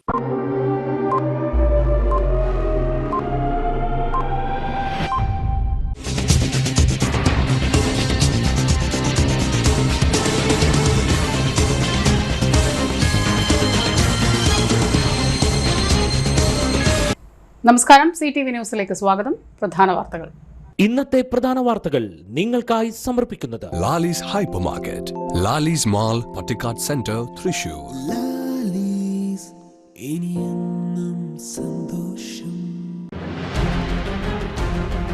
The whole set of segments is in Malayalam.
നമസ്കാരം, CTV ന്യൂസിലേക്ക് സ്വാഗതം. പ്രധാന വാർത്തകൾ. ഇന്നത്തെ പ്രധാന വാർത്തകൾ നിങ്ങൾക്കായി സമർപ്പിക്കുന്നത് Lalees hyper market, Lalees mall, Pattikkad centre, Thrissur.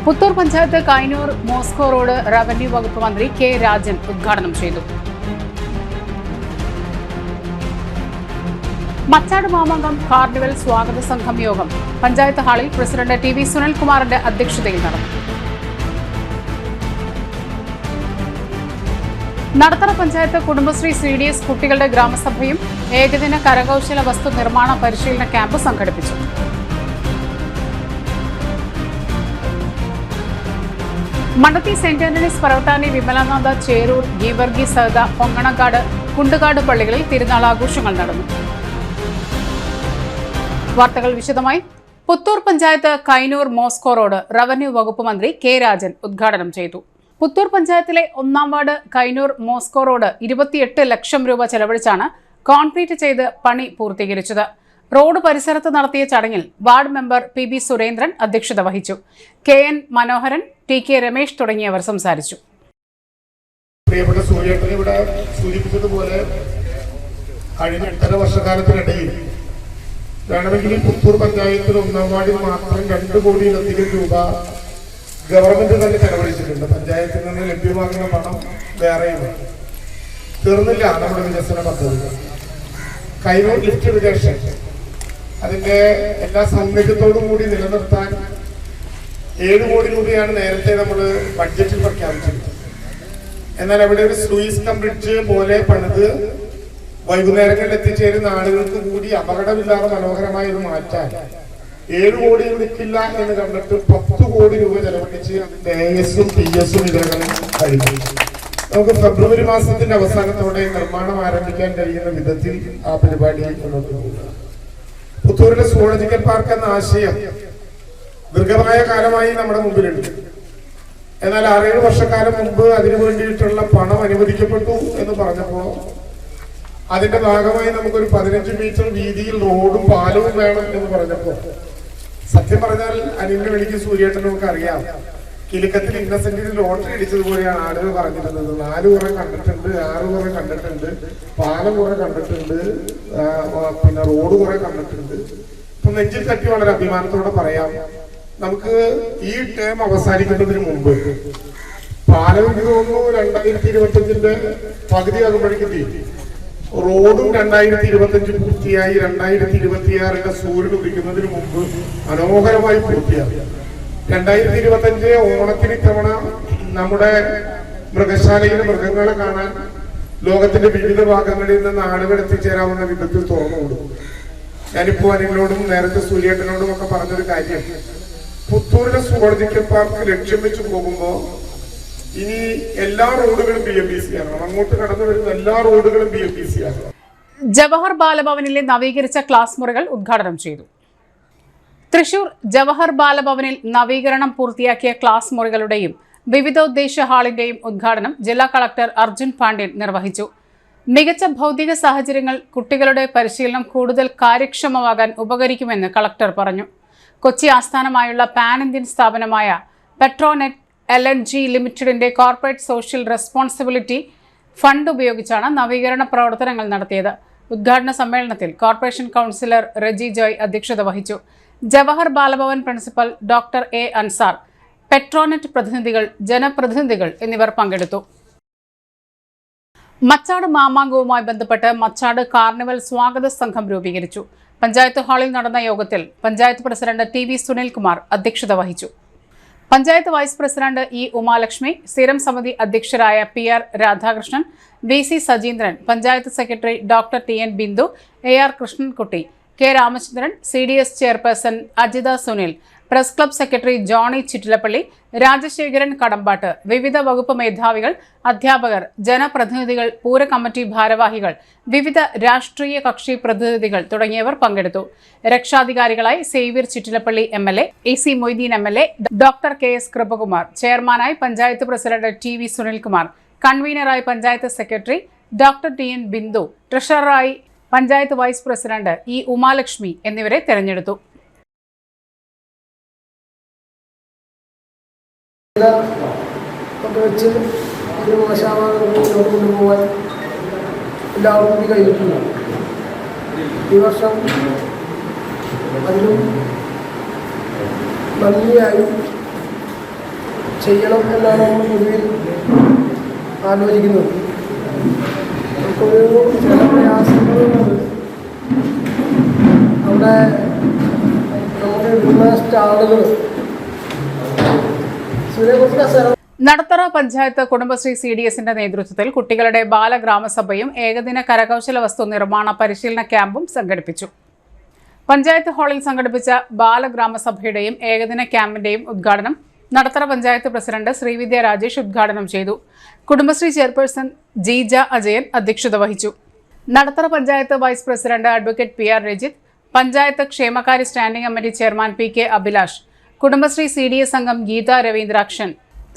Puthur panchayat Kainoor Moscow road revenue വകുപ്പ് മന്ത്രി കെ രാജൻ ഉദ്ഘാടനം ചെയ്തു. മച്ചാട് മാമാങ്കം കാർണിവൽ സ്വാഗത സംഘം യോഗം പഞ്ചായത്ത് ഹാളിൽ പ്രസിഡന്റ് TV സുനിൽകുമാറിന്റെ അധ്യക്ഷതയിൽ നടന്നു. നടത്തറ പഞ്ചായത്ത് കുടുംബശ്രീ CDS കുട്ടികളുടെ ഗ്രാമസഭയും ഏകദിന കരകൗശല വസ്തു നിർമ്മാണ പരിശീലന ക്യാമ്പ് സംഘടിപ്പിച്ചു. മണ്ണത്തി സെന്റ് ആന്റണീസ് പർവ്വതാനി, വിമലനാഥ, ചേരൂർ, ഗീവർഗി സഹദ, പൊങ്ങണക്കാട്, കുണ്ടുകാട് പള്ളികളിൽ തിരുനാൾ ആഘോഷങ്ങൾ നടന്നു. വാർത്തകൾ വിശദമായി. Puthur panchayat Kainoor Moscow road revenue വകുപ്പ് മന്ത്രി കെ രാജൻ ഉദ്ഘാടനം ചെയ്തു. പുത്തൂർ പഞ്ചായത്തിലെ 1-ാം വാർഡ് കൈനൂർ മോസ്കോ റോഡ് 28 ലക്ഷം രൂപ ചെലവഴിച്ചാണ് കോൺക്രീറ്റ് ചെയ്ത് പണി പൂർത്തീകരിച്ചത്. റോഡ് പരിസരത്ത് നടത്തിയ ചടങ്ങിൽ വാർഡ് മെമ്പർ PB സുരേന്ദ്രൻ അധ്യക്ഷത വഹിച്ചു. KN മനോഹരൻ, TK രമേശ് തുടങ്ങിയവർ സംസാരിച്ചു. പ്രിയപ്പെട്ട സൂര്യേട്ടൻ ഇവിടെ സൂചിപ്പിച്ചതുപോലെ കഴിഞ്ഞ 8.5 വർഷക്കാലത്തിനിടയിൽ വേണമെങ്കിൽ പുത്തൂർ പഞ്ചായത്തിൽ 1-ാം വാർഡിൽ മാത്രം 2 കോടിയിലധികം രൂപ ഗവൺമെന്റ് തന്നെ ചെലവഴിച്ചിട്ടുണ്ട്. പഞ്ചായത്തിൽ നിന്ന് ലഭ്യമാകുന്ന പണം വേറെയും തീർന്നില്ല. നമ്മുടെ വികസന പദ്ധതി കൈനൂർ ലിഫ്റ്റ് ഇറിഗേഷൻ അതിന്റെ എല്ലാ സൗകര്യത്തോടും കൂടി നിലനിർത്താൻ 7 കോടി രൂപയാണ് നേരത്തെ നമ്മൾ ബഡ്ജറ്റിൽ പ്രഖ്യാപിച്ചിരുന്നത്. എന്നാൽ അവിടെ ഒരു സ്ലൂയിസ് കം ബ്രിഡ്ജ് പോലെ പണിത് വൈകുന്നേരങ്ങളിൽ എത്തിച്ചേരുന്ന ആളുകൾക്ക് കൂടി അപകടമില്ലാതെ മനോഹരമായി ഇത് മാറ്റാൻ 7 കോടി നിൽക്കില്ല എന്ന് കണ്ടിട്ട് 10 കോടി രൂപ ചെലവഴിച്ച് AS-ഉം TS-ഉം ഇതിനകം കഴിഞ്ഞു. നമുക്ക് ഫെബ്രുവരി മാസത്തിന്റെ അവസാനത്തോടെ നിർമ്മാണം ആരംഭിക്കാൻ കഴിയുന്ന വിധത്തിൽ ആ പരിപാടി മുന്നോട്ട് പോകുക. പുത്തൂരിലെ സുവോളജിക്കൽ പാർക്ക് എന്ന ആശയം ദീർഘമായ കാലമായി നമ്മുടെ മുമ്പിലുണ്ട്. എന്നാൽ 6-7 വർഷക്കാലം മുമ്പ് അതിനു വേണ്ടിയിട്ടുള്ള പണം അനുവദിക്കപ്പെട്ടു എന്ന് പറഞ്ഞപ്പോൾ അതിന്റെ ഭാഗമായി നമുക്കൊരു 15 മീറ്റർ വീതിയിൽ റോഡും പാലവും വേണം എന്ന് പറഞ്ഞപ്പോൾ സത്യം പറഞ്ഞാൽ അനിലിനെ വിളിക്കും സൂര്യേട്ടൻ നമുക്ക് അറിയാം. കിലുക്കത്തിൽ ഇന്നസെന്റിന് ലോട്ടറി അടിച്ചതുപോലെയാണ് ആളുകൾ പറഞ്ഞിരുന്നത്. 4 കുറെ കണ്ടിട്ടുണ്ട്, 6 കുറെ കണ്ടിട്ടുണ്ട്, പാലം കുറെ കണ്ടിട്ടുണ്ട്, പിന്നെ റോഡ് കുറെ കണ്ടിട്ടുണ്ട്. ഇപ്പൊ നെഞ്ചിൽ തട്ടി വളരെ അഭിമാനത്തോടെ പറയാം, നമുക്ക് ഈ ടേം അവസാനിക്കുന്നതിന് മുമ്പ് പാലം എനിക്ക് തോന്നുന്നു 2025-ന്റെ പകുതി ആകുമ്പോഴേക്കും തീരും. റോഡും 2025 പൂർത്തിയായി 2026-ന്റെ സൂര്യൻ ഉദിക്കുന്നതിന് മുമ്പ് മനോഹരമായി പൂർത്തിയാകും. 2025 ഓണത്തിന് ഇത്തവണ നമ്മുടെ മൃഗശാലയിലെ മൃഗങ്ങളെ കാണാൻ ലോകത്തിന്റെ വിവിധ ഭാഗങ്ങളിൽ നിന്ന് ആളുകൾ എത്തിച്ചേരാവുന്ന വിധത്തിൽ തുറന്നു കൊടുക്കും. ഞാനിപ്പോ അനിലോടും നേരത്തെ സൂര്യേട്ടനോടും ഒക്കെ പറഞ്ഞൊരു കാര്യം, പുത്തൂരിലെ സുവോളജിക്കൽ പാർക്ക് ലക്ഷ്യം വെച്ച് പോകുമ്പോൾ ഇനി എല്ലാ റോഡുകളും BMTC ആകണം. അങ്ങോട്ട് കടന്നു വരുന്ന എല്ലാ റോഡുകളും BMTC ആകണം. ജവഹർ ബാലഭവനിലെ നവീകരിച്ച ക്ലാസ് മുറികൾ ഉദ്ഘാടനം ചെയ്തു. തൃശൂർ ജവഹർ ബാലഭവനിൽ നവീകരണം പൂർത്തിയാക്കിയ ക്ലാസ് മുറികളുടെയും വിവിധോദ്ദേശ ഹാളിന്റെയും ഉദ്ഘാടനം ജില്ലാ കളക്ടർ അർജുൻ പാണ്ഡ്യൻ നിർവഹിച്ചു. മികച്ച ഭൗതിക സാഹചര്യങ്ങൾ കുട്ടികളുടെ പരിശീലനം കൂടുതൽ കാര്യക്ഷമമാകാൻ ഉപകരിക്കുമെന്ന് കളക്ടർ പറഞ്ഞു. കൊച്ചി ആസ്ഥാനമായുള്ള പാൻ ഇന്ത്യൻ സ്ഥാപനമായ പെട്രോനെറ്റ് LNG ലിമിറ്റഡിന്റെ കോർപ്പറേറ്റ് സോഷ്യൽ റെസ്പോൺസിബിലിറ്റി ഫണ്ട് ഉപയോഗിച്ചാണ് നവീകരണ പ്രവർത്തനങ്ങൾ നടത്തിയത്. ഉദ്ഘാടന സമ്മേളനത്തിൽ കോർപ്പറേഷൻ കൗൺസിലർ റെജി ജോയ് അധ്യക്ഷത വഹിച്ചു. Jawahar Balabhavan principal doctor A Ansar, Petronet പ്രതിനിധികൾ, ജനപ്രതിനിധികൾ എന്നിവർ പങ്കെടുത്തു. മച്ചാട് മാമാങ്കവുമായി ബന്ധപ്പെട്ട് മച്ചാട് കാർണിവൽ സ്വാഗത സംഘം രൂപീകരിച്ചു. പഞ്ചായത്ത് ഹാളിൽ നടന്ന യോഗത്തിൽ പഞ്ചായത്ത് പ്രസിഡന്റ് TV സുനിൽകുമാർ അധ്യക്ഷത വഹിച്ചു. Panchayat vice president E Umalakshmi, സ്ഥിരം സമിതി അധ്യക്ഷരായ PR Radhakrishnan, VC Sajeendran, panchayat secretary doctor TN Bindu, AR Krishnankutty, K Ramachandran, CDS chairperson Ajitha Sunil, press club secretary Johnny Chittilappally, Rajasekharan Kadampattu, വിവിധ വകുപ്പ് മേധാവികൾ, അധ്യാപകർ, ജനപ്രതിനിധികൾ, പൂര കമ്മിറ്റി ഭാരവാഹികൾ, വിവിധ രാഷ്ട്രീയ കക്ഷി പ്രതിനിധികൾ തുടങ്ങിയവർ പങ്കെടുത്തു. രക്ഷാധികാരികളായി Xavier Chittilappally MLA, AC Moideen MLA, doctor KS Kripakumar, ചെയർമാനായി പഞ്ചായത്ത് പ്രസിഡന്റ് TV സുനിൽകുമാർ, കൺവീനറായി panchayat secretary doctor TN Bindu, ട്രഷററായി panchayat vice president E Umalakshmi എന്നിവരെ തെരഞ്ഞെടുത്തു. ഒക്കെ വെച്ച് ഒരു മോശമാവാതെ മുന്നോട്ട് കൊണ്ടുപോകാൻ എല്ലാവർക്കും കൂടി കഴിഞ്ഞിട്ടുണ്ട്. ഈ വർഷം അതിലും ഭംഗിയായി ചെയ്യണം എന്നാണ് നമ്മൾ പൊതുവിൽ ആലോചിക്കുന്നത്. നമുക്കൊരു ചില പ്രയാസങ്ങളുള്ളത് അവിടെ നമുക്ക് ഇടുന്ന സ്റ്റാളുകൾ നടത്തറ പഞ്ചായത്ത് കുടുംബശ്രീ CDSന്റെ നേതൃത്വത്തിൽ കുട്ടികളുടെ ബാലഗ്രാമസഭയും ഏകദിന കരകൗശല വസ്തു നിർമ്മാണ പരിശീലന ക്യാമ്പും സംഘടിപ്പിച്ചു. പഞ്ചായത്ത് ഹാളിൽ സംഘടിപ്പിച്ച ബാലഗ്രാമസഭയുടെയും ഏകദിന ക്യാമ്പിന്റെയും ഉദ്ഘാടനം നടത്തറ പഞ്ചായത്ത് പ്രസിഡന്റ് ശ്രീവിദ്യ രാജേഷ് ഉദ്ഘാടനം ചെയ്തു. കുടുംബശ്രീ ചെയർപേഴ്സൺ ജീജ അജയൻ അധ്യക്ഷത വഹിച്ചു. Nadathara panchayat vice president advocate PR Rajith, panchayat ക്ഷേമകാര്യ standing committee chairman PK Abhilash, Kudumbashree CDS അംഗം ഗീത രവീന്ദ്രാക്ഷൻ,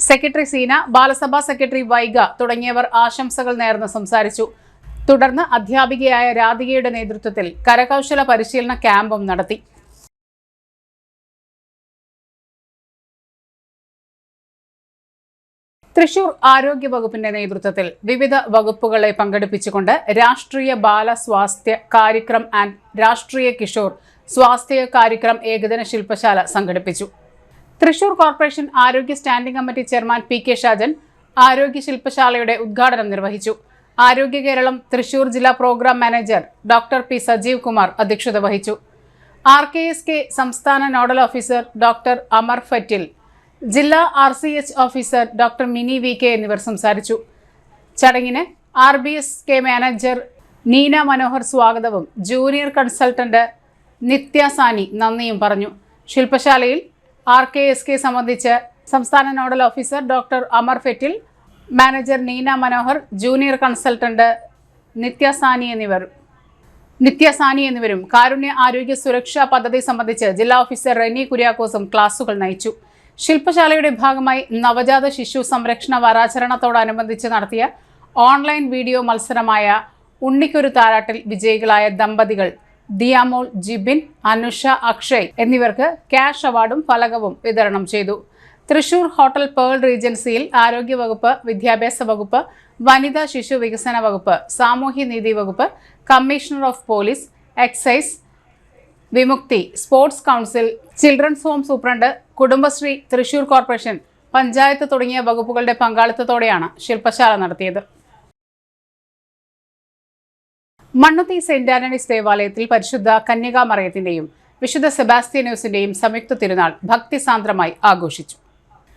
സെക്രട്ടറി സീന, ബാലസഭാ സെക്രട്ടറി വൈഗ തുടങ്ങിയവർ ആശംസകൾ നേർന്ന് സംസാരിച്ചു. തുടർന്ന് അധ്യാപികയായ രാധികയുടെ നേതൃത്വത്തിൽ കരകൗശല പരിശീലന ക്യാമ്പും നടത്തി. തൃശൂർ ആരോഗ്യ വകുപ്പിന്റെ നേതൃത്വത്തിൽ വിവിധ വകുപ്പുകളെ പങ്കെടുപ്പിച്ചുകൊണ്ട് രാഷ്ട്രീയ ബാല സ്വാസ്ഥ്യ കാര്യക്രം ആൻഡ് രാഷ്ട്രീയ കിഷോർ സ്വാസ്ഥ്യ കാര്യക്രം ഏകദിന ശില്പശാല സംഘടിപ്പിച്ചു. തൃശൂർ കോർപ്പറേഷൻ ആരോഗ്യ standing committee chairman PK Shajan ആരോഗ്യ ശില്പശാലയുടെ ഉദ്ഘാടനം നിർവഹിച്ചു. ആരോഗ്യ കേരളം തൃശൂർ ജില്ലാ programme manager doctor P Sajeev Kumar അധ്യക്ഷത വഹിച്ചു. RKSK സംസ്ഥാന nodal officer doctor Amar Fettle, ജില്ലാ RCH officer doctor Mini VK എന്നിവർ സംസാരിച്ചു. ചടങ്ങിന് RBSK മാനേജർ നീന മനോഹർ സ്വാഗതവും ജൂനിയർ കൺസൾട്ടന്റ് നിത്യ സാനി നന്ദിയും പറഞ്ഞു. ശില്പശാലയിൽ RKSK സംബന്ധിച്ച് സംസ്ഥാന nodal officer doctor Amar Fettle, manager Neena Manohar, junior consultant Nithya Sani എന്നിവരും കാരുണ്യ ആരോഗ്യ സുരക്ഷാ പദ്ധതി സംബന്ധിച്ച് ജില്ലാ ഓഫീസർ റെനി കുര്യാക്കോസും ക്ലാസുകൾ നയിച്ചു. ശില്പശാലയുടെ ഭാഗമായി നവജാത ശിശു സംരക്ഷണ വാരാചരണത്തോടനുബന്ധിച്ച് നടത്തിയ ഓൺലൈൻ വീഡിയോ മത്സരമായ ഉണ്ണിക്കൊരു താരാട്ടിൽ വിജയികളായ ദമ്പതികൾ ദിയാമോൾ ജിബിൻ, അനുഷ അക്ഷയ് എന്നിവർക്ക് ക്യാഷ് അവാർഡും ഫലകവും വിതരണം ചെയ്തു. തൃശൂർ ഹോട്ടൽ പേൾ റീജൻസിയിൽ ആരോഗ്യവകുപ്പ്, വിദ്യാഭ്യാസ വകുപ്പ്, വനിതാ ശിശു വികസന വകുപ്പ്, സാമൂഹ്യനീതി വകുപ്പ്, commissioner of police, excise, Vimukthi, sports council, children's home superintendent, Kudumbashree, Thrissur corporation, panchayat തുടങ്ങിയ വകുപ്പുകളുടെ പങ്കാളിത്തത്തോടെയാണ് ശില്പശാല നടത്തിയത്. മണ്ണുത്തി സെന്റ് ആന്റണീസ് ദേവാലയത്തിൽ പരിശുദ്ധ കന്യകാമറിയത്തിന്റെയും വിശുദ്ധ സെബാസ്റ്റ്യനോസിന്റെയും സംയുക്ത തിരുനാൾ ഭക്തിസാന്ദ്രമായി ആഘോഷിച്ചു.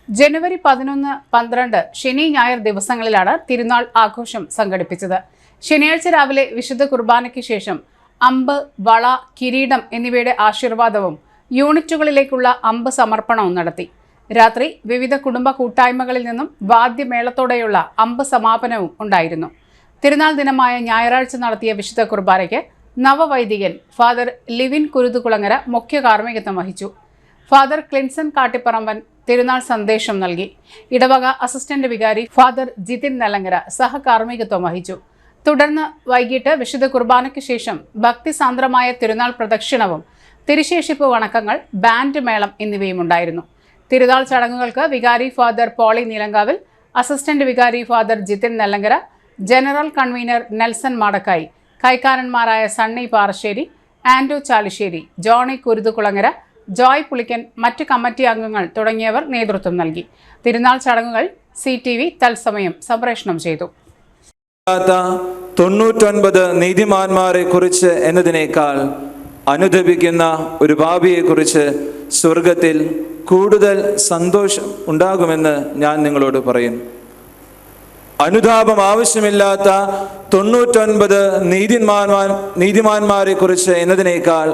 ജനുവരി 11, 12 ശനി ഞായർ ദിവസങ്ങളിലാണ് തിരുനാൾ ആഘോഷം സംഘടിപ്പിച്ചത്. ശനിയാഴ്ച രാവിലെ വിശുദ്ധ കുർബാനയ്ക്ക് ശേഷം അമ്പ്, വള, കിരീടം എന്നിവയുടെ ആശീർവാദവും യൂണിറ്റുകളിലേക്കുള്ള അമ്പ് സമർപ്പണവും നടത്തി. രാത്രി വിവിധ കുടുംബ കൂട്ടായ്മകളിൽ നിന്നും വാദ്യമേളത്തോടെയുള്ള അമ്പ് സമാപനവും ഉണ്ടായിരുന്നു. തിരുനാൾ ദിനമായ ഞായറാഴ്ച നടത്തിയ വിശുദ്ധ കുർബാനയ്ക്ക് നവവൈദികൻ ഫാദർ ലിവിൻ കുരുതുകുളങ്ങര മുഖ്യ കാർമ്മികത്വം വഹിച്ചു. ഫാദർ ക്ലിൻസൺ കാട്ടിപ്പറമ്പൻ തിരുനാൾ സന്ദേശം നൽകി. ഇടവക അസിസ്റ്റന്റ് വികാരി ഫാദർ ജിതിൻ നെല്ലങ്കര സഹകാർമ്മികത്വം വഹിച്ചു. തുടർന്ന് വൈകിട്ട് വിശുദ്ധ കുർബാനയ്ക്ക് ശേഷം ഭക്തിസാന്ദ്രമായ തിരുനാൾ പ്രദക്ഷിണവും തിരുശേഷിപ്പ് വണക്കങ്ങൾ, ബാൻഡ് മേളം എന്നിവയും ഉണ്ടായിരുന്നു. തിരുനാൾ ചടങ്ങുകൾക്ക് വികാരി ഫാദർ പോളി നീലങ്കാവിൽ, അസിസ്റ്റന്റ് വികാരി father Jithin Nellankara, general convener Nelson Madakkayi, കൈക്കാരന്മാരായ Sunny Parassery, Ando Chalissery, Johny Kuruthukulangara, Joy Pulikkan, മറ്റ് കമ്മിറ്റി അംഗങ്ങൾ തുടങ്ങിയവർ നേതൃത്വം നൽകി. തിരുനാൾ ചടങ്ങുകൾ CTV തത്സമയം സംപ്രേഷണം ചെയ്തു. 99 നീതിമാന്മാരെ കുറിച്ച് എന്നതിനേക്കാൾ അനുദപിക്കുന്ന ഒരു പാപിയെ കുറിച്ച് സ്വർഗത്തിൽ കൂടുതൽ സന്തോഷം ഉണ്ടാകുമെന്ന് ഞാൻ നിങ്ങളോട് പറയുന്നു. അനുതാപം ആവശ്യമില്ലാത്ത 99 നീതിമാന്മാരെ കുറിച്ച് എന്നതിനേക്കാൾ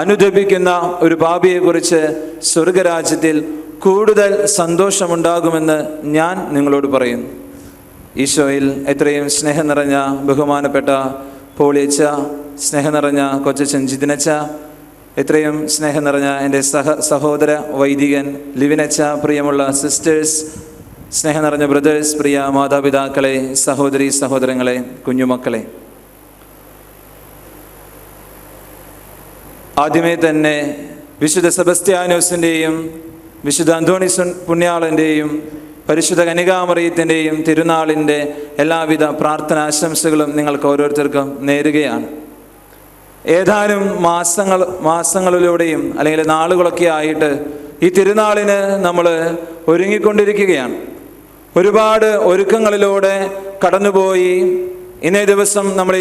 അനുദപിക്കുന്ന ഒരു പാപിയെക്കുറിച്ച് സ്വർഗരാജ്യത്തിൽ കൂടുതൽ സന്തോഷമുണ്ടാകുമെന്ന് ഞാൻ നിങ്ങളോട് പറയുന്നു. ഈശോയിൽ എത്രയും സ്നേഹം നിറഞ്ഞ ബഹുമാനപ്പെട്ട പോളിയച്ച, സ്നേഹം നിറഞ്ഞ കൊച്ചച്ഛൻ ജിതിനച്ച, എത്രയും സ്നേഹം നിറഞ്ഞ എൻ്റെ സഹോദര വൈദികൻ ലിവിനച്ച, പ്രിയമുള്ള സിസ്റ്റേഴ്സ്, സ്നേഹം നിറഞ്ഞ ബ്രദേഴ്സ്, പ്രിയ മാതാപിതാക്കളെ, സഹോദരി സഹോദരങ്ങളെ, കുഞ്ഞുമക്കളെ, ആദ്യമേ തന്നെ വിശുദ്ധ സെബസ്ത്യാനോസിൻ്റെയും വിശുദ്ധ അന്തോണീസ് പുണ്യാളൻ്റെയും പരിശുദ്ധ കന്യകാമറിയത്തിൻ്റെയും തിരുനാളിൻ്റെ എല്ലാവിധ പ്രാർത്ഥനാശംസകളും നിങ്ങൾക്ക് ഓരോരുത്തർക്കും നേരുകയാണ്. ഏതാനും മാസങ്ങളിലൂടെയും അല്ലെങ്കിൽ നാളുകളൊക്കെ ആയിട്ട് ഈ തിരുനാളിന് നമ്മൾ ഒരുങ്ങിക്കൊണ്ടിരിക്കുകയാണ്. ഒരുപാട് ഒരുക്കങ്ങളിലൂടെ കടന്നുപോയി ഇന്നേ ദിവസം നമ്മൾ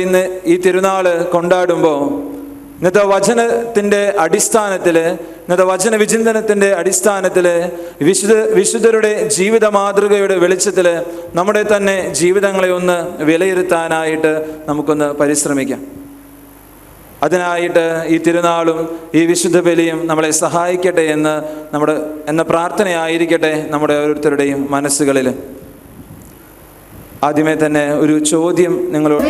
ഈ തിരുനാൾ കൊണ്ടാടുമ്പോൾ ഇന്നത്തെ വചനത്തിൻ്റെ അടിസ്ഥാനത്തിൽ, ഇന്നത്തെ വചന വിചിന്തനത്തിൻ്റെ അടിസ്ഥാനത്തിൽ വിശുദ്ധരുടെ ജീവിത മാതൃകയുടെ വെളിച്ചത്തിൽ നമ്മുടെ തന്നെ ജീവിതങ്ങളെ ഒന്ന് വിലയിരുത്താനായിട്ട് നമുക്കൊന്ന് പരിശ്രമിക്കാം. അതിനായിട്ട് ഈ തിരുനാളും ഈ വിശുദ്ധ ബലിയും നമ്മളെ സഹായിക്കട്ടെ എന്ന പ്രാർത്ഥനയായിരിക്കട്ടെ നമ്മുടെ ഓരോരുത്തരുടെയും മനസ്സുകളിൽ. ആദ്യമേ തന്നെ ഒരു ചോദ്യം നിങ്ങളോട്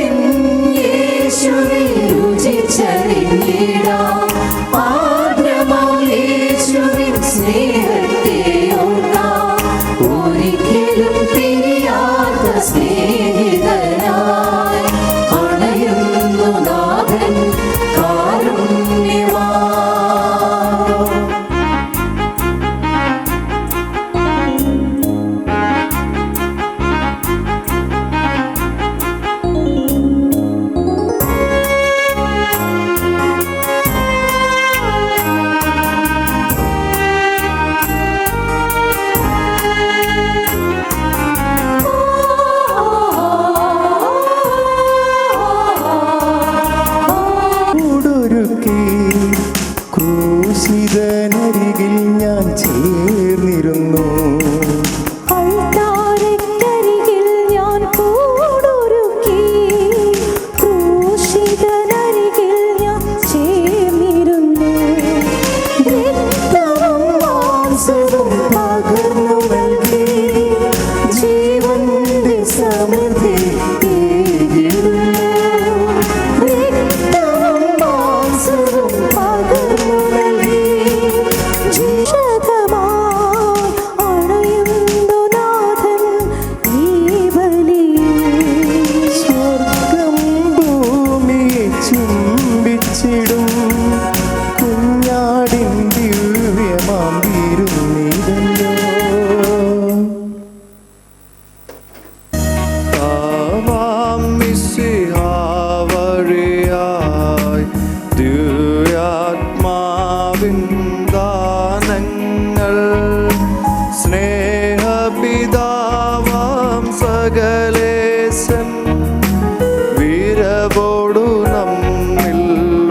ക്രൂശിതനരികിൽ ഞാൻ ചേർന്നിരുന്നു. അൾത്താരക്കരികിൽ ഞാൻ കൂടൊരുക്കി. ക്രൂശിതനരികിൽ ഞാൻ ചേർന്നിരുന്നു. രക്തവും മാംസവും പകർന്നു നൽകി ജീവന്റെ സമൃദ്ധി സ്നേഹപിതാവാം സകലേശൻ വീരവോടു നമ്മിൽ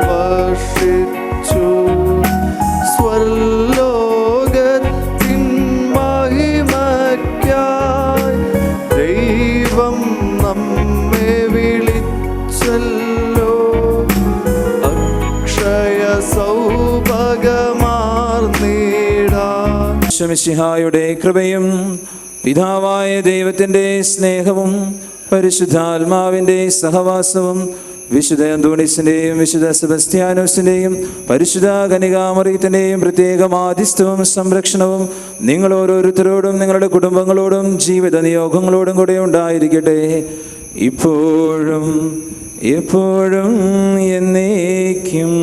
വർഷിച്ചു. സ്വർലോകത്തിൻ മഹിമയ്ക്കായി ദൈവം നമ്മെ വിളിച്ചല്ലോ. അക്ഷയ സൗഭാഗ്യമാർന്നിടാൻ മിശിഹായുടെ കൃപയും പിതാവായ ദൈവത്തിൻ്റെ സ്നേഹവും പരിശുദ്ധാത്മാവിൻ്റെ സഹവാസവും വിശുദ്ധ അന്തോണീസിൻ്റെയും വിശുദ്ധ സെബസ്ത്യാനോസിൻ്റെയും പരിശുദ്ധ കന്യകാമറിയത്തിൻ്റെയും പ്രത്യേക മാധ്യസ്ഥവും സംരക്ഷണവും നിങ്ങൾ ഓരോരുത്തരോടും നിങ്ങളുടെ കുടുംബങ്ങളോടും ജീവിത നിയോഗങ്ങളോടും കൂടെ ഉണ്ടായിരിക്കട്ടെ, ഇപ്പോഴും എപ്പോഴും എന്നേക്കും.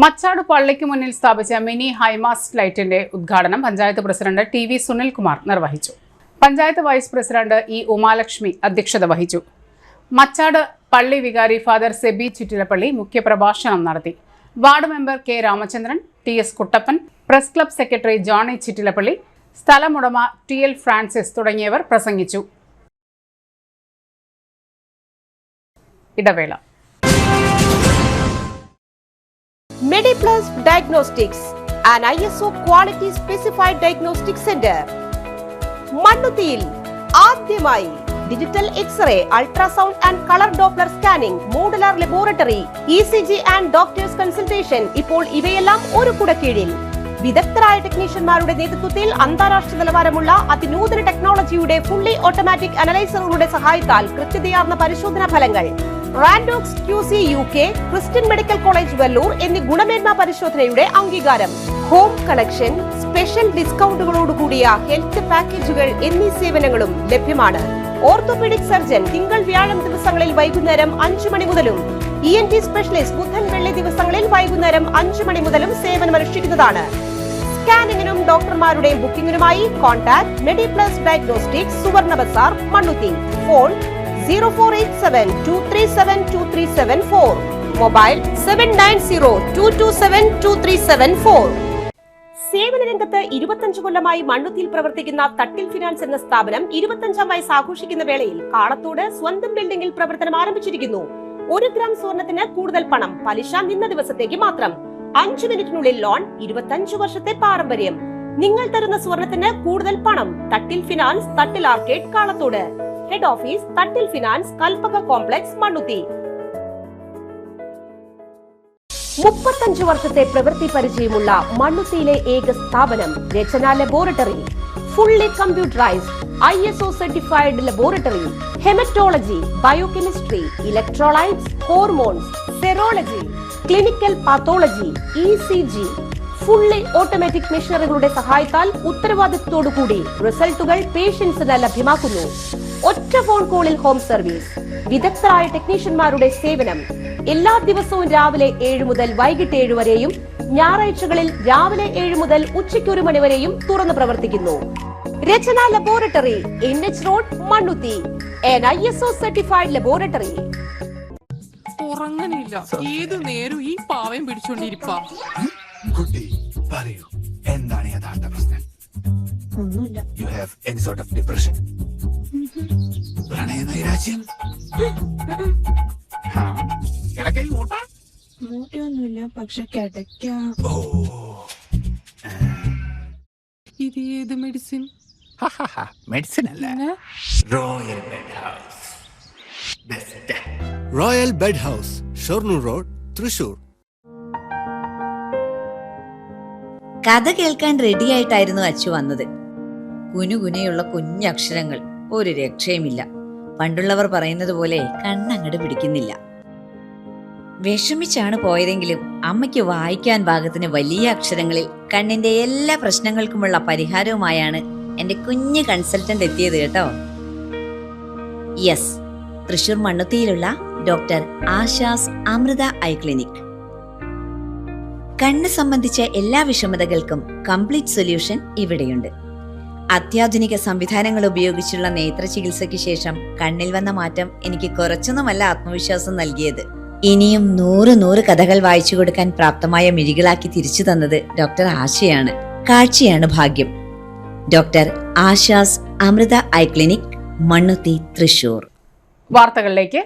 മച്ചാട് പള്ളിക്ക് മുന്നിൽ സ്ഥാപിച്ച മിനി ഹൈമാസ്റ്റ് ലൈറ്റിന്റെ ഉദ്ഘാടനം പഞ്ചായത്ത് പ്രസിഡന്റ് TV സുനിൽകുമാർ നിർവഹിച്ചു. Panchayat vice president E Umalakshmi അധ്യക്ഷത വഹിച്ചു. മച്ചാട് പള്ളി വികാരി ഫാദർ സെബി ചിറ്റിലപ്പള്ളി മുഖ്യപ്രഭാഷണം നടത്തി. Ward member K Ramachandran, TS Kuttappan, press club secretary Johnny Chittilappally, സ്ഥലമുടമ TL ഫ്രാൻസിസ് തുടങ്ങിയവർ പ്രസംഗിച്ചു. ഇടവേള. MediPlus Diagnostics, an ISO quality specified diagnostic center. മണ്ണുത്തിയിൽ ആദ്യമായി digital x-ray, ultrasound and colour Doppler scanning, modular laboratory, ECG and doctors consultation. ഇപ്പോൾ ഇവയെല്ലാം ഒരു കുടക്കീഴിൽ. വിദഗ്ധരായ ടെക്നീഷ്യന്മാരുടെ നേതൃത്വത്തിൽ അന്താരാഷ്ട്ര നിലവാരമുള്ള അതിനൂതന ടെക്നോളജിയുടെ ഫുള്ളി ഓട്ടോമാറ്റിക് അനലൈസറുകളുടെ സഹായത്താൽ കൃത്യതയാർന്ന പരിശോധനാ ഫലങ്ങൾ. റാൻഡോക്സ് QC UK, Christian medical college Vellore എന്നീ ഗുണമേന്മ പരിശോധനയുടെ അംഗീകാരം. ഹോം കളക്ഷൻ, സ്പെഷ്യൽ ഡിസ്കൗണ്ടുകളോടുകൂടിയ ഹെൽത്ത് പാക്കേജുകൾ എന്നീ സേവനങ്ങളും ലഭ്യമാണ്. ഓർത്തോപീഡിക് സർജൻ തിങ്കൾ വ്യാഴം ദിവസങ്ങളിൽ വൈകുന്നേരം 5 മണി മുതലും ENT സ്പെഷ്യലിസ്റ്റ് ബുധൻ വെള്ളി ദിവസങ്ങളിൽ വൈകുന്നേരം 5 മണി മുതലും സേവനമനുഷ്ഠിക്കുന്നതാണ്. സ്കാനിങ്ങിനും ഡോക്ടർമാരുടെ ബുക്കിംഗിനുമായി കോൺടാക്ട് MediPlus Diagnostics, സുവർണ ബസാർ, മണ്ണുത്തി. Phone 0487237237 mobile 7902272374. സേവന രംഗത്ത് 25 കൊല്ലമായി മണ്ണുത്തിയിൽ പ്രവർത്തിക്കുന്ന തട്ടിൽ ഫിനാൻസ് എന്ന സ്ഥാപനം 25ാം വയസ്സ് ആഘോഷിക്കുന്ന വേളയിൽ കാളത്തോട് സ്വന്തം ബിൽഡിംഗിൽ പ്രവർത്തനം ആരംഭിച്ചിരിക്കുന്നു. 1 ഗ്രാം സ്വർണത്തിന് കൂടുതൽ പണം, പലിശ നിന്ന ദിവസത്തേക്ക് മാത്രം. 5 മിനിറ്റിനുള്ളിൽ ലോൺ, 25 വർഷത്തെ പാരമ്പര്യം. നിങ്ങൾ തരുന്ന സ്വർണത്തിന് കൂടുതൽ പണം. Thattil finance, Thattil arcade, Kalathode. Head office Thattil finance, Kalpaka complex, Mannuthy. 35 വർഷത്തെ പ്രവൃത്തി പരിചയമുള്ള മണ്ണുത്തിയിലെ ഏക സ്ഥാപനം Rachana laboratory. Fully computerised ISO certified laboratory. Haematology, biochemistry, electrolytes, hormones, serology, clinical pathology, ECG. Fully automatic മെഷീനറികളുടെ സഹായത്താൽ ഉത്തരവാദിത്വത്തോടുകൂടി റിസൾട്ടുകൾ പേഷ്യൻസിന് ലഭ്യമാക്കുന്നു. ഒറ്റ ഫോൺ കോളിൽ ഹോം സർവീസ്. വിദഗ്ധരായ ടെക്നീഷ്യന്മാരുടെ സേവനം. എല്ലാ ദിവസവും രാവിലെ 7 മുതൽ വൈകിട്ട് 7 വരെയും ഞായറാഴ്ചകളിൽ രാവിലെ 7 മുതൽ ഉച്ചയ്ക്ക് 1 മണി വരെയും തുറന്നു പ്രവർത്തിക്കുന്നു. Rachana laboratory, NH road, Mannuthy. an ISO certified laboratory. ഉറങ്ങണില്ല, ഏതു നേരം ഈ പാവം പിടിച്ചോണ്ടിരിപ്പാ. കുട്ടി പറയൂ, എന്താണ് യഥാർത്ഥ പ്രശ്നം? ഒന്നുമില്ല. You have any sort of depression? പ്രണയ നൈരാശ്യം? മൂട്ടയൊന്നുമില്ല, പക്ഷെ കിടക്കാം. ഇത് ഏത് മെഡിസിൻ? മെഡിസിൻ അല്ല, royal bed house. Best royal bed house, Shoranur road, Thrissur. കഥ കേൾക്കാൻ റെഡിയായിട്ടായിരുന്നു അച്ചു വന്നത്. കുനുകുനയുള്ള കുഞ്ഞക്ഷരങ്ങൾ, ഒരു രക്ഷയുമില്ല. പണ്ടുള്ളവർ പറയുന്നത് പോലെ കണ്ണങ്ങട് പിടിക്കുന്നില്ല. വിഷമിച്ചാണ് പോയതെങ്കിലും അമ്മയ്ക്ക് വായിക്കാൻ പാകത്തിന് വലിയ അക്ഷരങ്ങളിൽ കണ്ണിന്റെ എല്ലാ പ്രശ്നങ്ങൾക്കുമുള്ള പരിഹാരവുമായാണ് എന്റെ കുഞ്ഞ് കൺസൾട്ടന്റ് എത്തിയത് കേട്ടോ. യെസ്, തൃശൂർ മണ്ണുത്തിയിലുള്ള doctor Asha's Amrita eye clinic. കണ്ണ് സംബന്ധിച്ച എല്ലാ വിഷമതകൾക്കും കംപ്ലീറ്റ് സൊല്യൂഷൻ ഇവിടെയുണ്ട്. അത്യാധുനിക സംവിധാനങ്ങൾ ഉപയോഗിച്ചുള്ള നേത്ര ചികിത്സയ്ക്ക് ശേഷം കണ്ണിൽ വന്ന മാറ്റം എനിക്ക് കുറച്ചൊന്നുമല്ല ആത്മവിശ്വാസം നൽകിയത്. ഇനിയും 100 കഥകൾ വായിച്ചു കൊടുക്കാൻ പ്രാപ്തമായ മിഴികളാക്കി തിരിച്ചു തന്നത് ഡോക്ടർ ആശയാണ്. കാഴ്ചയാണ് ഭാഗ്യം. Doctor Asha's Amrita eye clinic, Mannuthy, Thrissur. വാർത്തകളിലേക്ക്.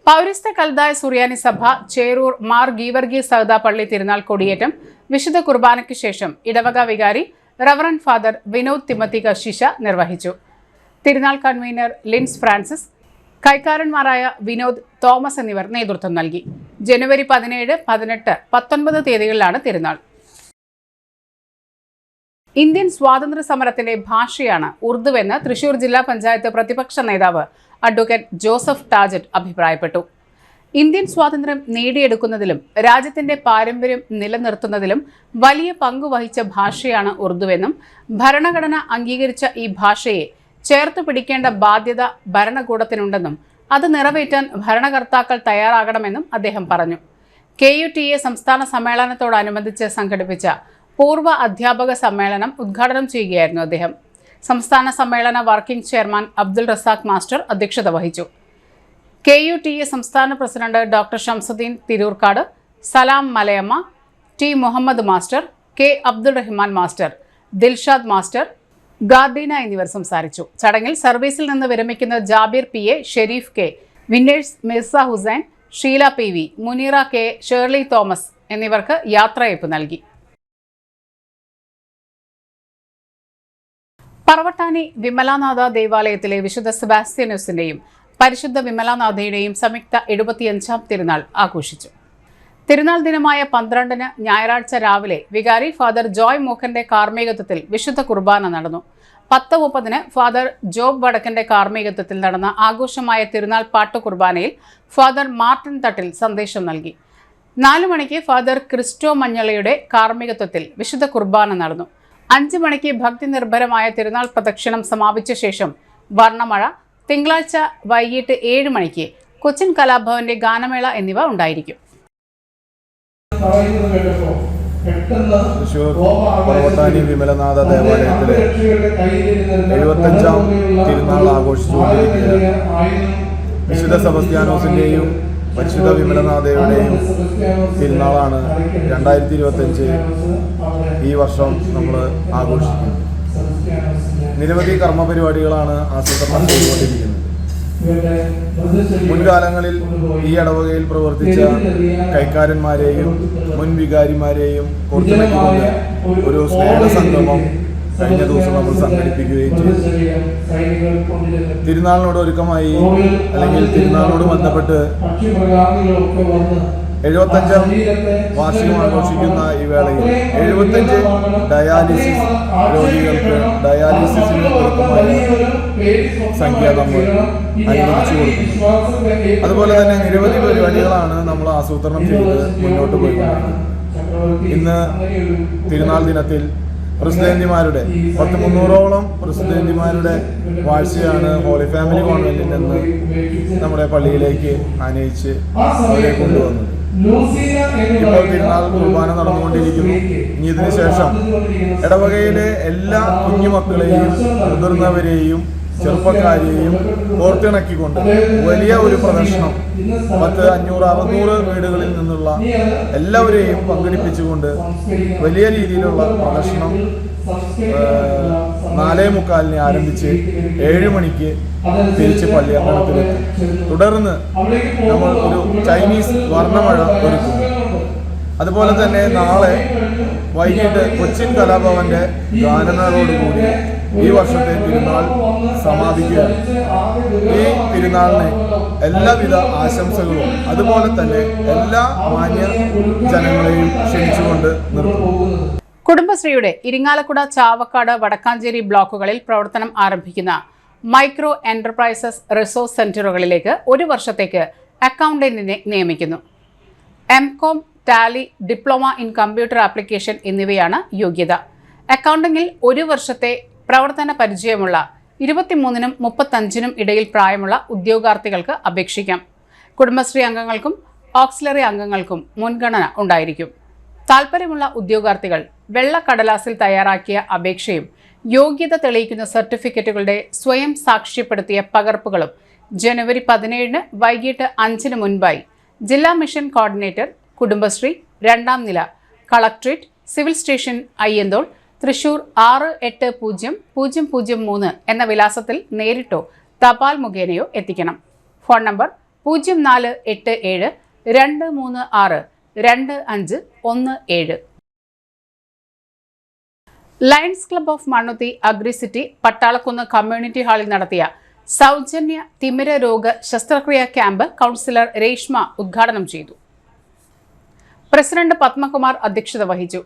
പൗരസ്ത്യ കൽദായ സുറിയാനി സഭ ചേരൂർ മാർ ഗീവർഗീസ് സഹദ പള്ളി തിരുനാൾ കൊടിയേറ്റം വിശുദ്ധ കുർബാനയ്ക്ക് ശേഷം ഇടവക വികാരി റവറന്റ് ഫാദർ വിനോദ് തിമത്തി കശിഷ നിർവഹിച്ചു. തിരുനാൾ കൺവീനർ ലിൻസ് ഫ്രാൻസിസ്, കൈക്കാരന്മാരായ വിനോദ്, തോമസ് എന്നിവർ നേതൃത്വം നൽകി. ജനുവരി 17, 18, 19 തീയതികളിലാണ് തിരുനാൾ. ഇന്ത്യൻ സ്വാതന്ത്ര്യ സമരത്തിന്റെ ഭാഷയാണ് ഉറുദുവെന്ന് തൃശൂർ ജില്ലാ പഞ്ചായത്ത് പ്രതിപക്ഷ നേതാവ് അഡ്വക്കേറ്റ് ജോസഫ് ടാജറ്റ് അഭിപ്രായപ്പെട്ടു. ഇന്ത്യൻ സ്വാതന്ത്ര്യം നേടിയെടുക്കുന്നതിലും രാജ്യത്തിന്റെ പാരമ്പര്യം നിലനിർത്തുന്നതിലും വലിയ പങ്കുവഹിച്ച ഭാഷയാണ് ഉറുദുവെന്നും ഭരണഘടന അംഗീകരിച്ച ഈ ഭാഷയെ ചേർത്ത് പിടിക്കേണ്ട ബാധ്യത ഭരണകൂടത്തിനുണ്ടെന്നും അത് നിറവേറ്റാൻ ഭരണകർത്താക്കൾ തയ്യാറാകണമെന്നും അദ്ദേഹം പറഞ്ഞു. KUTA സംസ്ഥാന സമ്മേളനത്തോടനുബന്ധിച്ച് സംഘടിപ്പിച്ച പൂർവ്വ അധ്യാപക സമ്മേളനം ഉദ്ഘാടനം ചെയ്യുകയായിരുന്നു അദ്ദേഹം. സംസ്ഥാന സമ്മേളന working chairman Abdul Razak master അധ്യക്ഷത വഹിച്ചു. KUTA സംസ്ഥാന president doctor Shamsuddin Tirurkad, Salam Malayamma, T Muhammad master, K Abdul Rahman master, Dilshad master, Gardeena എന്നിവർ സംസാരിച്ചു. ചടങ്ങിൽ സർവീസിൽ നിന്ന് വിരമിക്കുന്ന Jabir PA, Sharif K, winners Mirza Hussain, Sheela PV, Muneera K, Shirley Thomas എന്നിവർക്ക് യാത്രയയപ്പ് നൽകി. പറവട്ടാനി വിമലാനാഥ ദേവാലയത്തിലെ വിശുദ്ധ സെബാസ്റ്റ്യനോസിന്റെയും പരിശുദ്ധ വിമലാനാഥയുടെയും സംയുക്ത 75ാം തിരുനാൾ ആഘോഷിച്ചു. തിരുനാൾ ദിനമായ 12-ന് ഞായറാഴ്ച രാവിലെ വികാരി ഫാദർ ജോയ് മൂക്കന്റെ കാർമ്മികത്വത്തിൽ വിശുദ്ധ കുർബാന നടന്നു. 10:30-ന് ഫാദർ ജോബ് വടക്കന്റെ കാർമ്മികത്വത്തിൽ നടന്ന ആഘോഷമായ തിരുനാൾ പാട്ടു കുർബാനയിൽ ഫാദർ മാർട്ടിൻ തട്ടിൽ സന്ദേശം നൽകി. 4 മണിക്ക് ഫാദർ ക്രിസ്റ്റോ മഞ്ഞളയുടെ കാർമ്മികത്വത്തിൽ വിശുദ്ധ കുർബാന നടന്നു. 5 മണിക്ക് ഭക്തി നിർഭരമായ തിരുനാൾ പ്രദക്ഷിണം സമാപിച്ച ശേഷം വർണ്ണമഴ, തിങ്കളാഴ്ച വൈകിട്ട് 7 മണിക്ക് കൊച്ചിൻ കലാഭവന്റെ ഗാനമേള എന്നിവ ഉണ്ടായിരിക്കും. തൃശൂർ പറവട്ടാനി വിമലനാഥ ദേവാലയത്തിലെ 75ാം തിരുനാൾ ആഘോഷിച്ചുകൊണ്ടിരിക്കുകയാണ്. വിശുദ്ധ സെബസ്ത്യാനോസിൻ്റെയും പരിശുദ്ധ വിമലനാഥയുടെയും തിരുനാളാണ് 2025 ഈ വർഷം നമ്മൾ ആഘോഷിക്കുന്നത്. നിരവധി കർമ്മപരിപാടികളാണ് ആസൂത്രണം ചെയ്തുകൊണ്ടിരിക്കുന്നത്. മുൻകാലങ്ങളിൽ ഈ ഇടവകയിൽ പ്രവർത്തിച്ച കൈക്കാരന്മാരെയും മുൻ വികാരിമാരെയും കോർത്തിണക്കിക്കൊണ്ട് ഒരു സ്നേഹസംഗമം കഴിഞ്ഞ ദിവസം നമ്മൾ സംഘടിപ്പിക്കുകയും ചെയ്തു. തിരുനാളിനോട് ഒരുക്കമായി അല്ലെങ്കിൽ തിരുനാളിനോട് ബന്ധപ്പെട്ട് 75ാം വാർഷികം ആഘോഷിക്കുന്ന ഈ വേളയിൽ 75 ഡയാലിസിസ് രോഗികൾക്ക് ഡയാലിസിസിന് ഒരുക്കമായ സംഖ്യ നമ്മൾ അനുവദിച്ചു കൊടുക്കുന്നു. അതുപോലെ തന്നെ നിരവധി പരിപാടികളാണ് നമ്മൾ ആസൂത്രണം ചെയ്ത് മുന്നോട്ട് പോയിക്കൊണ്ടിരിക്കുന്നത്. ഇന്ന് തിരുനാൾ ദിനത്തിൽ പ്രസിഡന്റിമാരുടെ 300ഓളം പ്രസിഡന്റിമാരുടെ വാഴ്ചയാണ് ഹോളി ഫാമിലി കോൺവെന്റിൽ നിന്ന് നമ്മുടെ പള്ളിയിലേക്ക് ആനയിച്ച് അവരെ കൊണ്ടുവന്നത്. ഇപ്പോൾ തിരുനാൾ കുർബാന നടന്നുകൊണ്ടിരിക്കുന്നു. ഇനി ഇതിനു ശേഷം ഇടവകയിലെ എല്ലാ കുഞ്ഞുമക്കളെയും മുതിർന്നവരെയും ചെറുപ്പക്കാരെയും കോർത്തിണക്കിക്കൊണ്ട് വലിയ ഒരു പ്രദർശനം 500-600 വീടുകളിൽ നിന്നുള്ള എല്ലാവരെയും പങ്കെടുപ്പിച്ചുകൊണ്ട് വലിയ രീതിയിലുള്ള പ്രദർശനം 4:45 ആരംഭിച്ച് 7 മണിക്ക് തിരിച്ച് പള്ളിയങ്കണത്തിലെത്തും. തുടർന്ന് നമ്മൾ ഒരു ചൈനീസ് വർണ്ണമഴ ഒരുക്കുന്നു. അതുപോലെ തന്നെ നാളെ വൈകിട്ട് കൊച്ചിൻ കലാഭവന്റെ ഗാനമേളയോടുകൂടി ഈ വർഷത്തെ തിരുനാൾ സമാപിക്കുകയാണ്. ഈ തിരുനാളിന് എല്ലാവിധ ആശംസകളും അതുപോലെ തന്നെ എല്ലാ മാന്യ ജനങ്ങളെയും ക്ഷണിച്ചുകൊണ്ട് നിർത്തുന്നു. കുടുംബശ്രീയുടെ ഇരിങ്ങാലക്കുട, ചാവക്കാട്, വടക്കാഞ്ചേരി ബ്ലോക്കുകളിൽ പ്രവർത്തനം ആരംഭിക്കുന്ന മൈക്രോ എന്റർപ്രൈസസ് റിസോഴ്സ് സെന്ററുകളിലേക്ക് 1 വർഷത്തേക്ക് അക്കൗണ്ടന്റിനെ നിയമിക്കുന്നു. MCOM, Tally, diploma in computer application എന്നിവയാണ് യോഗ്യത. അക്കൗണ്ടിങ്ങിൽ 1 വർഷത്തെ പ്രവർത്തന പരിചയമുള്ള 23-നും 35-നും ഇടയിൽ പ്രായമുള്ള ഉദ്യോഗാർത്ഥികൾക്ക് അപേക്ഷിക്കാം. കുടുംബശ്രീ അംഗങ്ങൾക്കും ഓക്സിലറി അംഗങ്ങൾക്കും മുൻഗണന ഉണ്ടായിരിക്കും. താൽപ്പര്യമുള്ള ഉദ്യോഗാർത്ഥികൾ വെള്ള കടലാസിൽ തയ്യാറാക്കിയ അപേക്ഷയും യോഗ്യത തെളിയിക്കുന്ന സർട്ടിഫിക്കറ്റുകളുടെ സ്വയം സാക്ഷ്യപ്പെടുത്തിയ പകർപ്പുകളും ജനുവരി 17-ന് വൈകിട്ട് 5-ന് മുൻപായി ജില്ലാ മിഷൻ കോർഡിനേറ്റർ, കുടുംബശ്രീ, 2ാം നില, collectorate, civil station, Ayyanthole, Thrissur 680003 എന്ന വിലാസത്തിൽ നേരിട്ടോ തപാൽ മുഖേനയോ എത്തിക്കണം. Phone number 0487 236 2517. Lions club of Mannuthy agri city Pattalakkunnu community ഹാളിൽ നടത്തിയ സൗജന്യ തിമിര രോഗ ശസ്ത്രക്രിയാ ക്യാമ്പ് കൗൺസിലർ രേഷ്മ ഉദ്ഘാടനം ചെയ്തു. പ്രസിഡന്റ് പത്മകുമാർ അധ്യക്ഷത വഹിച്ചു.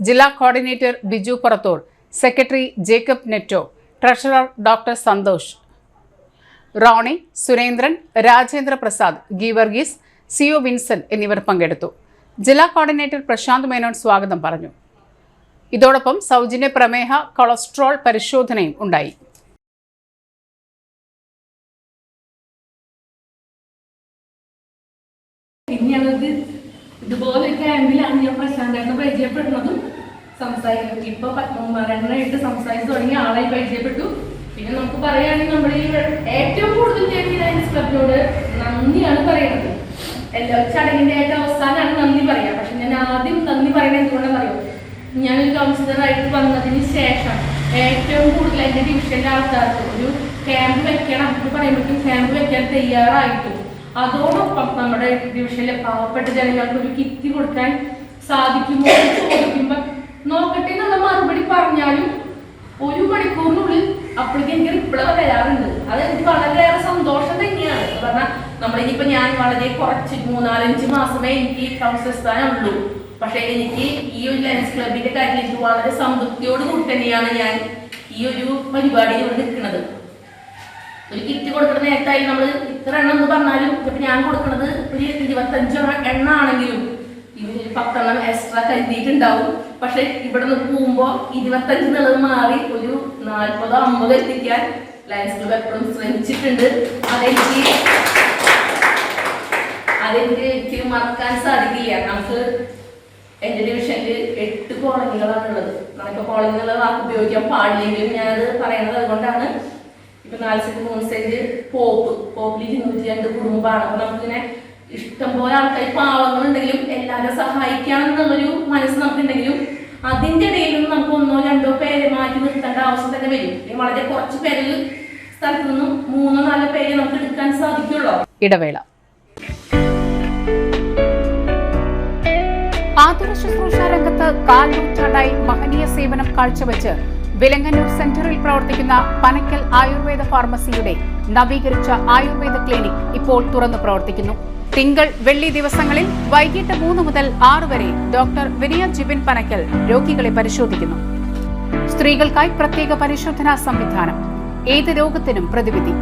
ജില്ലാ coordinator Biju Parathur, secretary Jacob Neto, treasurer doctor Santhosh, Rony, Surendran, Rajendra Prasad, Geevarghese, CO Vincent എന്നിവർ പങ്കെടുത്തു. ജില്ലാ കോർഡിനേറ്റർ പ്രശാന്ത് മേനോൻ സ്വാഗതം പറഞ്ഞു. ഇതോടൊപ്പം സൗജന്യ പ്രമേഹ, കൊളസ്ട്രോൾ പരിശോധനയും ഉണ്ടായി. ഞങ്ങൾക്ക് ഇതുപോലെ ക്യാമ്പിലാണ് ഞാൻ പ്രശാന്തേട്ടനെ പരിചയപ്പെടുന്നതും സംസാരിക്കുന്നത്. ഇപ്പൊ മരണമായിട്ട് സംസാരിച്ചു തുടങ്ങിയ ആളായി പരിചയപ്പെട്ടു. പിന്നെ നമുക്ക് പറയുകയാണെങ്കിൽ നമ്മൾ ഈ ഏറ്റവും കൂടുതൽ ഞാൻ ലയൺസ് ക്ലബിനോട് നന്ദിയാണ് പറയുന്നത്. എല്ലാ ചടങ്ങിന്റെ ഏറ്റവും അവസാനമാണ് നന്ദി പറയാം. പക്ഷെ ഞാൻ ആദ്യം നന്ദി പറയുന്നത് എന്തുകൊണ്ടാണെന്ന് അറിയോ? ഞാനൊരു കൗൺസിലറായിട്ട് വന്നതിന് ശേഷം ഏറ്റവും കൂടുതൽ എൻ്റെ ഡിവിഷനിലെ ആൾക്കാർക്ക് ഒരു ക്യാമ്പ് വെക്കണം എന്ന് പറയുമ്പോഴേക്കും ക്യാമ്പ് വെക്കാൻ തയ്യാറായിട്ടും അതോടൊപ്പം നമ്മുടെ ഡിവിഷനിലെ പാവപ്പെട്ട ജനങ്ങൾക്ക് ഒരു കിറ്റ് കൊടുക്കാൻ സാധിക്കുമോ എന്ന് ചോദിക്കുമ്പോൾ നോക്കട്ടെ എന്നുള്ള മറുപടി പറഞ്ഞാലും 1 മണിക്കൂറിനുള്ളിൽ അപ്പോഴേക്കും എനിക്ക് റിപ്ലൈ വരാറുണ്ട്. അതെനിക്ക് വളരെയേറെ സന്തോഷം തന്നെയാണ്. പറഞ്ഞാൽ നമ്മളിനിയിപ്പോൾ ഞാൻ വളരെ കുറച്ച് 3-4-5 മാസമേ എനിക്ക് കൗൺസിലർ സ്ഥാനം ഉള്ളൂ. പക്ഷേ എനിക്ക് ഈ ഒരു ലയൺസ് ക്ലബിന്റെ കാര്യത്തിൽ എനിക്ക് വളരെ സംതൃപ്തിയോട് കൂടി തന്നെയാണ് ഞാൻ ഈ ഒരു പരിപാടിയിൽ നിൽക്കുന്നത്. ഒരു കിറ്റ് കൊടുക്കുന്ന നേരത്തായി നമ്മൾ ഇത്ര എണ്ണം എന്ന് പറഞ്ഞാലും ഇപ്പം ഞാൻ കൊടുക്കുന്നത് ഒരു 25 എണ്ണ ആണെങ്കിലും 10 എണ്ണം എക്സ്ട്രാ കരുതിയിട്ടുണ്ടാവും. പക്ഷെ ഇവിടെ നിന്ന് പോകുമ്പോൾ 25 എന്നുള്ളത് മാറി ഒരു 40-50 എത്തിക്കാൻ ലയൺസ് ക്ലബ് എപ്പോഴും ശ്രമിച്ചിട്ടുണ്ട്. അതെനിക്ക് മറക്കാൻ സാധിക്കില്ല. നമുക്ക് എൻ്റെ ഡിവിഷനിൽ 8 കോളനികളാണുള്ളത്. നമുക്കിപ്പോൾ കോളനി എന്നുള്ള വാക്ക് ഉപയോഗിക്കാൻ പാടില്ലെങ്കിലും ഞാനത് പറയണത് അതുകൊണ്ടാണ്. ഇപ്പൊ 4 സെന്റ് പോപ്പിൽ 202 കുടുംബമാണ്. അപ്പൊ നമുക്കിങ്ങനെ ഇഷ്ടംപോലെ ആൾക്കാർ പാവങ്ങളുണ്ടെങ്കിലും എല്ലാവരും സഹായിക്കാമെന്നുള്ളൊരു മനസ്സ് നമുക്കുണ്ടെങ്കിലും അതിൻ്റെ ഇടയിൽ നിന്ന് നമുക്ക് 1-2 പേരെ മാറ്റി നിർത്തേണ്ട ആവശ്യം തന്നെ വരും. വളരെ കുറച്ച് പേരിൽ സ്ഥലത്ത് നിന്നും 3-4 പേരെ നമുക്ക് എടുക്കാൻ സാധിക്കുള്ളൂ. ഇടവേള. ആതുര ശുശ്രൂഷ രംഗത്ത് കാൽനൂറ്റാണ്ടായി മഹനീയ സേവനം കാഴ്ചവെച്ച് വിലങ്ങന്നൂർ സെന്ററിൽ പ്രവർത്തിക്കുന്ന പനക്കൽ ആയുർവേദ ഫാർമസിയുടെ നവീകരിച്ച ആയുർവേദ ക്ലിനിക് ഇപ്പോൾ തുറന്നു പ്രവർത്തിക്കുന്നു. തിങ്കൾ വെള്ളി ദിവസങ്ങളിൽ വൈകിട്ട് 3 മുതൽ 6 വരെ ഡോക്ടർ വിനയ ജിബിൻ പനക്കൽ രോഗികളെ പരിശോധിക്കുന്നു. സ്ത്രീകൾക്കായി പ്രത്യേക പരിശോധനാ സംവിധാനം, ഏത് രോഗത്തിനും പ്രതിവിധി.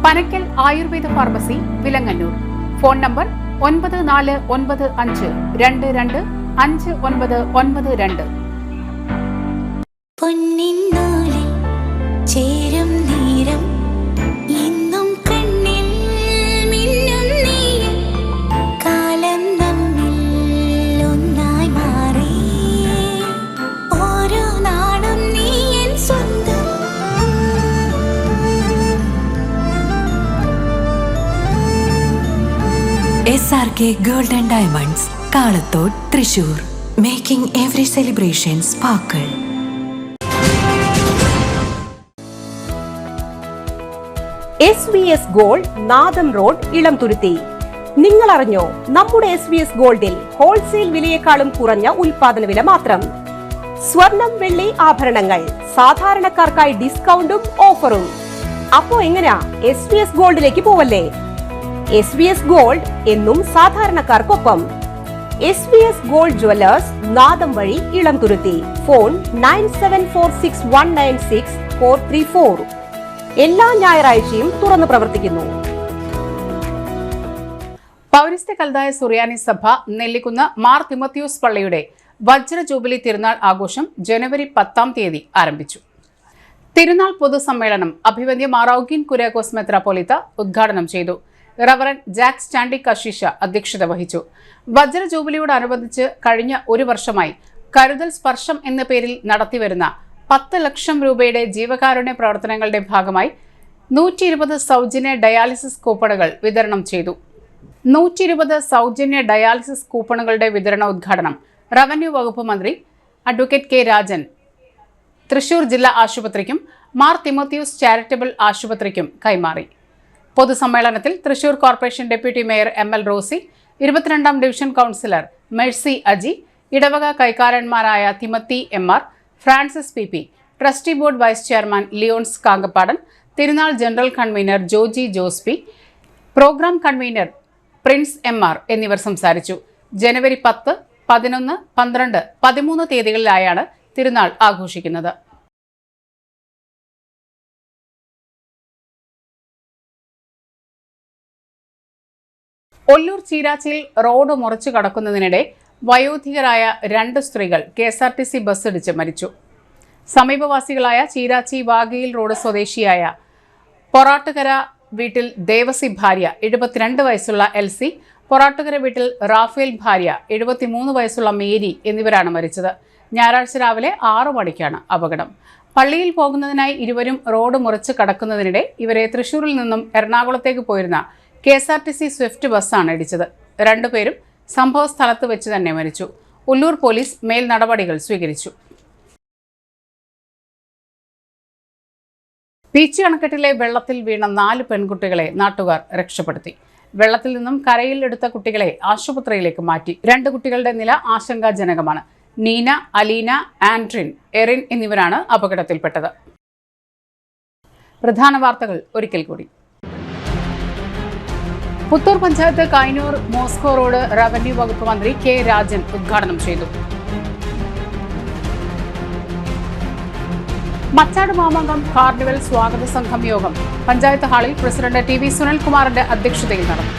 Panakkal Ayurveda pharmacy, Vilangannur. Phone number 9495225992. പൊന്നിന്നൂലിൽ ചേരും നേരം ഇന്നും കണ്ണിൽ മിന്നും നീയും കാലം നമ്മിൽ ഒന്നായി മാറി ഓരോ നാടും നീ എൻ സ്വന്തം. SRK Gold and Diamonds, Kalathode, Thrissur. Making every celebration sparkle. SVS gold, നാദം റോഡ്, ഇളംതുരുത്തി. നിങ്ങൾ അറിഞ്ഞോ, നമ്മുടെ SVS ഗോൾഡിൽ ഹോൾസെയിൽ വിലയേക്കാളും കുറഞ്ഞ ഉൽപാദന വില മാത്രം. സ്വർണം, വെള്ളി ആഭരണങ്ങൾ സാധാരണക്കാർക്കായി ഡിസ്കൗണ്ടും ഓഫറും. അപ്പോ എങ്ങനെയാ SVS ഗോൾഡിലേക്ക് പോവല്ലേ? SVS ഗോൾഡ് എന്നും സാധാരണക്കാർക്കൊപ്പം. SVS ഗോൾഡ് ജുവലേഴ്സ്, നാദം വഴി, ഇളംതുരുത്തി. ഫോൺ 9746196434. എല്ലാ ഞായറാഴ്ചയും തുറന്നു പ്രവർത്തിക്കുന്നു. പൗരസ്ത്യ കൽദായ സുറിയാനി സഭ നെല്ലിക്കുന്ന് മാർ തിമോത്തിയോസ് പള്ളിയുടെ വജ്ര ജൂബിലി തിരുനാൾ ആഘോഷം ജനുവരി 10 ആരംഭിച്ചു. തിരുനാൾ പൊതുസമ്മേളനം അഭിവന്ദ്യ മാറൌഗിൻ കുര്യാക്കോസ് മെത്രാപ്പോലീത്ത ഉദ്ഘാടനം ചെയ്തു. റവറൻ ജാക്ക് സ്റ്റാൻഡി കശീഷ അധ്യക്ഷത വഹിച്ചു. വജ്ര ജൂബിലിയോടനുബന്ധിച്ച് കഴിഞ്ഞ 1 വർഷമായി കരുതൽ സ്പർശം എന്ന പേരിൽ നടത്തിവരുന്ന 10 ലക്ഷം രൂപയുടെ ജീവകാരുണ്യ പ്രവർത്തനങ്ങളുടെ ഭാഗമായി 120 സൗജന്യ ഡയാലിസിസ് കൂപ്പണുകൾ വിതരണം ചെയ്തു. 120 സൗജന്യ ഡയാലിസിസ് കൂപ്പണുകളുടെ വിതരണ ഉദ്ഘാടനം റവന്യൂ വകുപ്പ് മന്ത്രി അഡ്വക്കേറ്റ് കെ രാജൻ തൃശൂർ ജില്ലാ ആശുപത്രിക്കും മാർ തിമോത്തിയോസ് ചാരിറ്റബിൾ ആശുപത്രിക്കും കൈമാറി. പൊതുസമ്മേളനത്തിൽ Thrissur corporation deputy mayor ML Rosy, 22ാം ഡിവിഷൻ കൗൺസിലർ മെഴ്സി അജി, ഇടവക കൈക്കാരന്മാരായ Timothy MR, Francis PP, trustee board vice chairman Leons Kangappadan, തിരുനാൾ general convener Joji Jospy, programme convener Prince MR എന്നിവർ സംസാരിച്ചു. ജനുവരി 10, 11, 12, 13 തീയതികളിലായാണ് തിരുനാൾ ആഘോഷിക്കുന്നത്. ഒല്ലൂർ ചീരാച്ചിയിൽ റോഡ് മുറിച്ചു കടക്കുന്നതിനിടെ വയോധികരായ 2 സ്ത്രീകൾ KSRTC ബസ് ഇടിച്ച് മരിച്ചു. സമീപവാസികളായ ചീരാച്ചി വാഗയിൽ റോഡ് സ്വദേശിയായ പൊറാട്ടുകര വീട്ടിൽ ദേവസി ഭാര്യ 72 വയസ്സുള്ള LC, പൊറാട്ടുകര വീട്ടിൽ റാഫേൽ ഭാര്യ 73 വയസ്സുള്ള മേരി എന്നിവരാണ് മരിച്ചത്. ഞായറാഴ്ച രാവിലെ 6 മണിക്കാണ് അപകടം. പള്ളിയിൽ പോകുന്നതിനായി ഇരുവരും റോഡ് മുറിച്ച് കടക്കുന്നതിനിടെ ഇവരെ തൃശൂരിൽ നിന്നും എറണാകുളത്തേക്ക് പോയിരുന്ന KSRTC സ്വിഫ്റ്റ് ബസ്സാണ് ഇടിച്ചത്. രണ്ടുപേരും സംഭവ സ്ഥലത്ത് വെച്ച് തന്നെ മരിച്ചു. ഉള്ളൂർ പോലീസ് മേൽ നടപടികൾ സ്വീകരിച്ചു. പീച്ചി അണക്കെട്ടിലെ വെള്ളത്തിൽ വീണ 4 പെൺകുട്ടികളെ നാട്ടുകാർ രക്ഷപ്പെടുത്തി. വെള്ളത്തിൽ നിന്നും കരയിൽ എടുത്ത കുട്ടികളെ ആശുപത്രിയിലേക്ക് മാറ്റി. 2 കുട്ടികളുടെ നില ആശങ്കാജനകമാണ്. നീന, അലീന, ആൻഡ്രിൻ, എറിൻ എന്നിവരാണ് അപകടത്തിൽപ്പെട്ടത്. പ്രധാന വാർത്തകൾ ഒരിക്കൽ കൂടി. Puthur panchayat Kainoor Moscow road revenue വകുപ്പ് മന്ത്രി K. രാജൻ ഉദ്ഘാടനം ചെയ്തു. മച്ചാട് മാമാങ്കം കാർണിവൽ സ്വാഗത സംഘം യോഗം പഞ്ചായത്ത് ഹാളിൽ പ്രസിഡന്റ് TV സുനിൽകുമാറിന്റെ അധ്യക്ഷതയിൽ നടന്നു.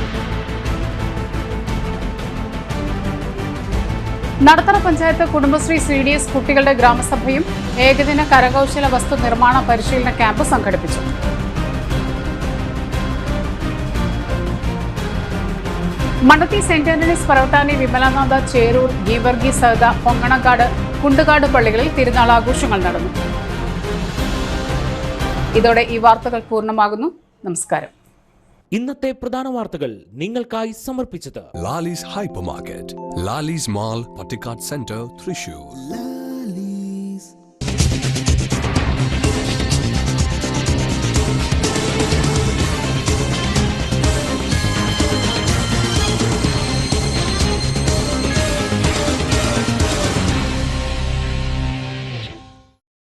നടത്തറ പഞ്ചായത്ത് കുടുംബശ്രീ CDS കുട്ടികളുടെ ഗ്രാമസഭയും ഏകദിന കരകൗശല വസ്തു നിർമ്മാണ പരിശീലന ക്യാമ്പ് സംഘടിപ്പിച്ചു. മണ്ണത്തി സെന്റ് ആന്റണീസ് പറവട്ടാനി, വിമലനാഥ, ചേരൂർ, ഗീവർഗി സഹദ, പൊങ്ങണക്കാട്, കുണ്ടുകാട് പള്ളികളിൽ തിരുനാൾ ആഘോഷങ്ങൾ നടന്നു. ഇതോടെ ഈ വാർത്തകൾ പൂർണ്ണമാകുന്നു. നമസ്കാരം. ഇന്നത്തെ പ്രധാന വാർത്തകൾ നിങ്ങൾക്കായി സമർപ്പിച്ചത് Lali's Hypermarket, Lali's Mall, Patikat Center, Thrissur.